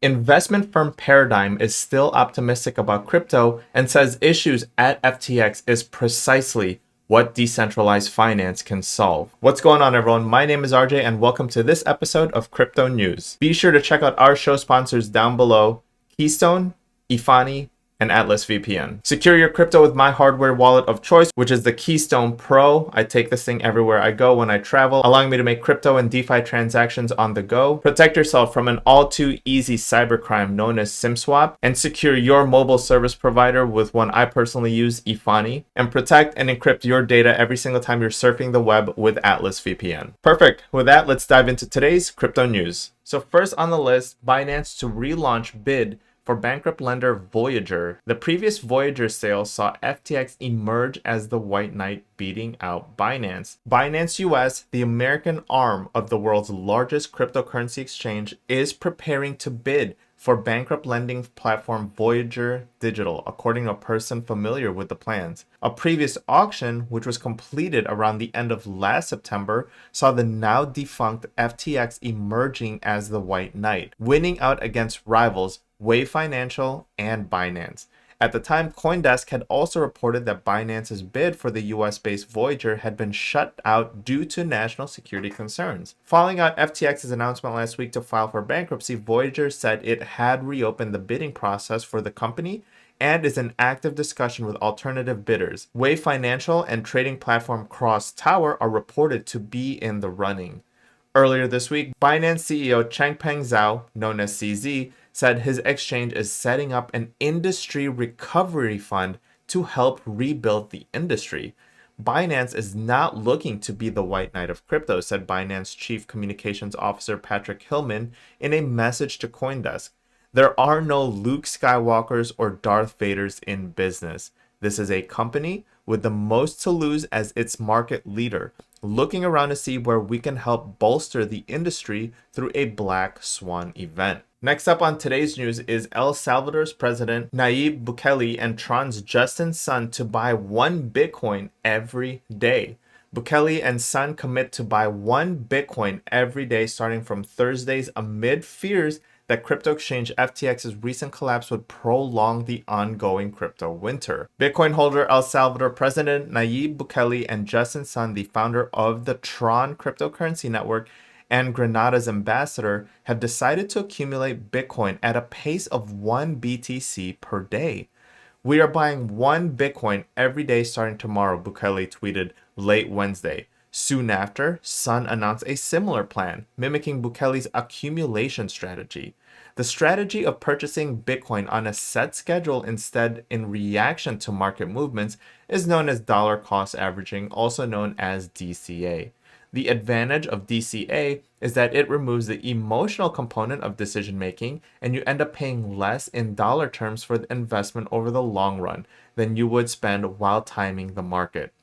Investment firm Paradigm is still optimistic about crypto and says issues at FTX is precisely what decentralized finance can solve. What's going on, everyone? My name is RJ, and welcome to this episode of Crypto News. Be sure to check out our show sponsors down below: Keystone, Efani, and AtlasVPN. Secure your crypto with my hardware wallet of choice, which is the Keystone Pro. I take this thing everywhere I go when I travel, allowing me to make crypto and DeFi transactions on the go. Protect yourself from an all too easy cybercrime known as SIM swap, and secure your mobile service provider with one I personally use, Efani, and protect and encrypt your data every single time you're surfing the web with AtlasVPN. Perfect. With that, let's dive into today's crypto news. So first on the list, Binance to relaunch bid for bankrupt lender Voyager. The previous Voyager sale saw FTX emerge as the white knight, beating out Binance. Binance US, the American arm of the world's largest cryptocurrency exchange, is preparing to bid for bankrupt lending platform Voyager Digital, according to a person familiar with the plans. A previous auction, which was completed around the end of last September, saw the now defunct FTX emerging as the white knight, winning out against rivals Wave Financial and Binance. At the time, CoinDesk had also reported that Binance's bid for the US-based Voyager had been shut out due to national security concerns. Following out FTX's announcement last week to file for bankruptcy, Voyager said it had reopened the bidding process for the company and is in active discussion with alternative bidders. Wave Financial and trading platform Cross Tower are reported to be in the running. Earlier this week, Binance CEO Changpeng Zhao, known as CZ, said his exchange is setting up an industry recovery fund to help rebuild the industry. Binance is not looking to be the white knight of crypto, said Binance Chief Communications Officer Patrick Hillman in a message to CoinDesk. There are no Luke Skywalkers or Darth Vaders in business. This is a company with the most to lose as its market leader, looking around to see where we can help bolster the industry through a black swan event. Next up on today's news is El Salvador's President Nayib Bukele and Tron's Justin Sun to buy 1 Bitcoin every day. Bukele and Sun commit to buy 1 Bitcoin every day starting from Thursdays amid fears that crypto exchange FTX's recent collapse would prolong the ongoing crypto winter. Bitcoin holder El Salvador President Nayib Bukele and Justin Sun, the founder of the Tron cryptocurrency network and Grenada's ambassador, have decided to accumulate Bitcoin at a pace of 1 BTC per day. We are buying 1 Bitcoin every day starting tomorrow, Bukele tweeted late Wednesday. Soon after, Sun announced a similar plan, mimicking Bukele's accumulation strategy. The strategy of purchasing Bitcoin on a set schedule instead in reaction to market movements is known as dollar cost averaging, also known as DCA. The advantage of DCA is that it removes the emotional component of decision making, and you end up paying less in dollar terms for the investment over the long run than you would spend while timing the market.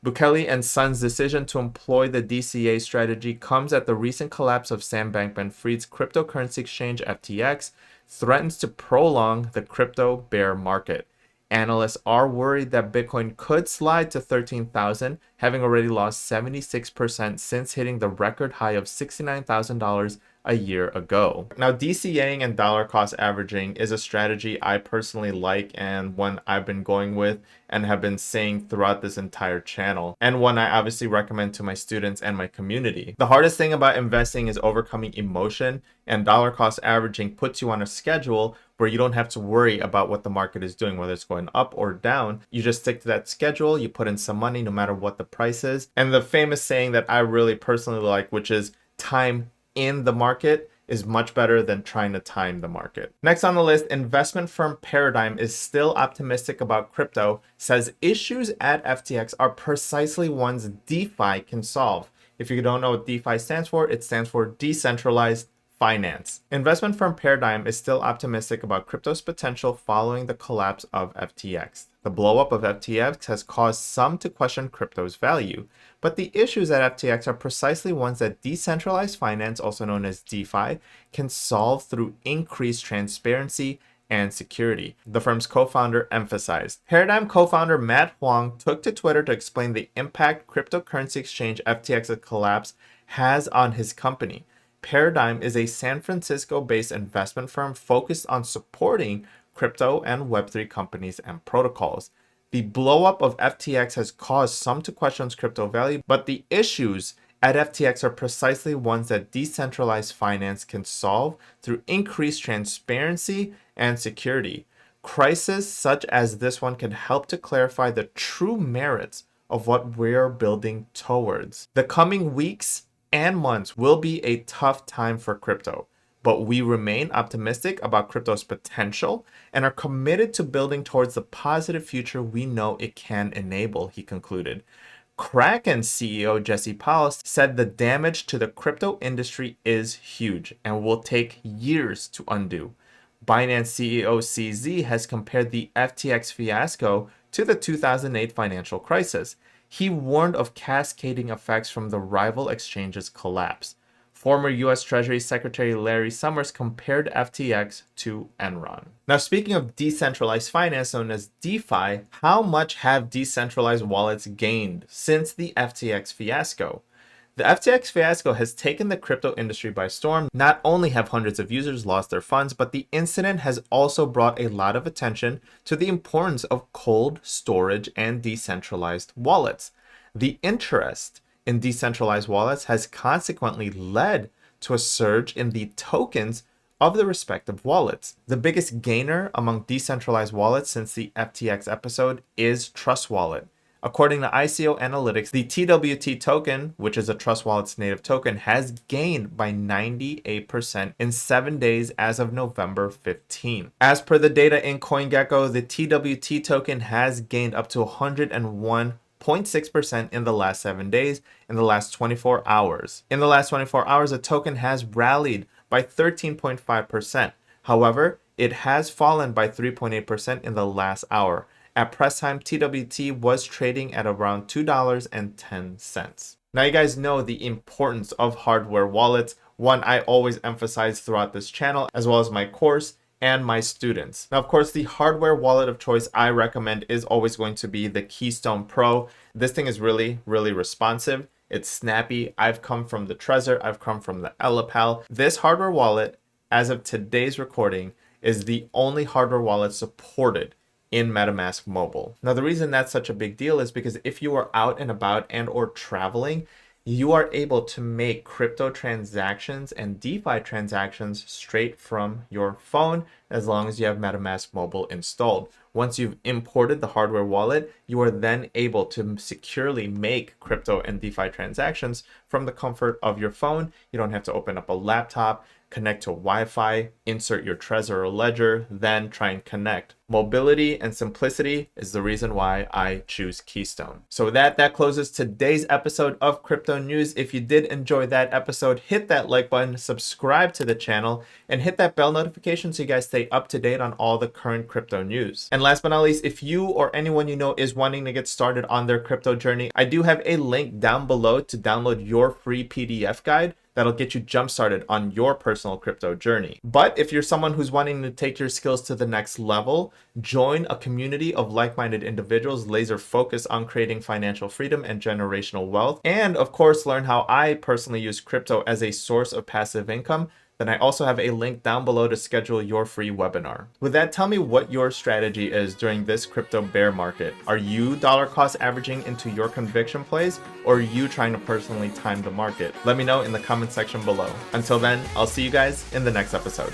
Bukele and Sun's decision to employ the DCA strategy comes at the recent collapse of Sam Bankman-Fried's cryptocurrency exchange FTX threatens to prolong the crypto bear market. Analysts are worried that Bitcoin could slide to 13,000, having already lost 76% since hitting the record high of $69,000 a year ago. Now, DCAing and dollar cost averaging is a strategy I personally like and one I've been going with and have been saying throughout this entire channel, and one I obviously recommend to my students and my community. The hardest thing about investing is overcoming emotion, and dollar cost averaging puts you on a schedule where you don't have to worry about what the market is doing, whether it's going up or down. You just stick to that schedule, you put in some money no matter what the price is. And the famous saying that I really personally like, which is time in the market is much better than trying to time the market. Next on the list, investment firm Paradigm is still optimistic about crypto, says issues at FTX are precisely ones DeFi can solve. If you don't know what DeFi stands for, it stands for decentralized finance. Investment firm Paradigm is still optimistic about crypto's potential following the collapse of FTX. The blowup of FTX has caused some to question crypto's value, but the issues at FTX are precisely ones that decentralized finance, also known as DeFi, can solve through increased transparency and security, the firm's co-founder emphasized. Paradigm co-founder Matt Huang took to Twitter to explain the impact cryptocurrency exchange FTX's collapse has on his company. Paradigm is a San Francisco-based investment firm focused on supporting crypto and Web3 companies and protocols. The blowup of FTX has caused some to question crypto value, but the issues at FTX are precisely ones that decentralized finance can solve through increased transparency and security. Crises such as this one can help to clarify the true merits of what we're building towards. The coming weeks and months will be a tough time for crypto, but we remain optimistic about crypto's potential and are committed to building towards the positive future we know it can enable, he concluded. Kraken CEO Jesse Powell said the damage to the crypto industry is huge and will take years to undo. Binance CEO CZ has compared the FTX fiasco to the 2008 financial crisis. He warned of cascading effects from the rival exchange's collapse. Former U.S. Treasury Secretary Larry Summers compared FTX to Enron. Now, speaking of decentralized finance known as DeFi, how much have decentralized wallets gained since the FTX fiasco? The FTX fiasco has taken the crypto industry by storm. Not only have hundreds of users lost their funds, but the incident has also brought a lot of attention to the importance of cold storage and decentralized wallets. The interest in decentralized wallets has consequently led to a surge in the tokens of the respective wallets. The biggest gainer among decentralized wallets since the FTX episode is Trust Wallet. According to ICO Analytics, the TWT token, which is a Trust Wallet's native token, has gained by 98% in 7 days as of November 15. As per the data in CoinGecko, the TWT token has gained up to 101.6% in the last 7 days in the last 24 hours. In the last 24 hours, the token has rallied by 13.5%. However, it has fallen by 3.8% in the last hour. At press time, TWT was trading at around $2.10. Now, you guys know the importance of hardware wallets, one I always emphasize throughout this channel, as well as my course and my students. Now, of course, the hardware wallet of choice I recommend is always going to be the Keystone Pro. This thing is really, really responsive. It's snappy. I've come from the Trezor. I've come from the Ellipal. This hardware wallet, as of today's recording, is the only hardware wallet supported in MetaMask Mobile. Now, the reason that's such a big deal is because if you are out and about and or traveling, you are able to make crypto transactions and DeFi transactions straight from your phone as long as you have MetaMask Mobile installed. Once you've imported the hardware wallet, you are then able to securely make crypto and DeFi transactions from the comfort of your phone. You don't have to open up a laptop, connect to Wi-Fi, insert your Trezor or Ledger, then try and connect. Mobility and simplicity is the reason why I choose Keystone. So that closes today's episode of Crypto News. If you did enjoy that episode, hit that like button, subscribe to the channel, and hit that bell notification so you guys stay up to date on all the current crypto news. And last but not least, if you or anyone you know is wanting to get started on their crypto journey, I do have a link down below to download your free PDF guide that'll get you jump started on your personal crypto journey. But if you're someone who's wanting to take your skills to the next level, join a community of like-minded individuals laser focused on creating financial freedom and generational wealth. And of course, learn how I personally use crypto as a source of passive income. Then I also have a link down below to schedule your free webinar. With that, tell me what your strategy is during this crypto bear market. Are you dollar cost averaging into your conviction plays, or are you trying to personally time the market? Let me know in the comment section below. Until then, I'll see you guys in the next episode.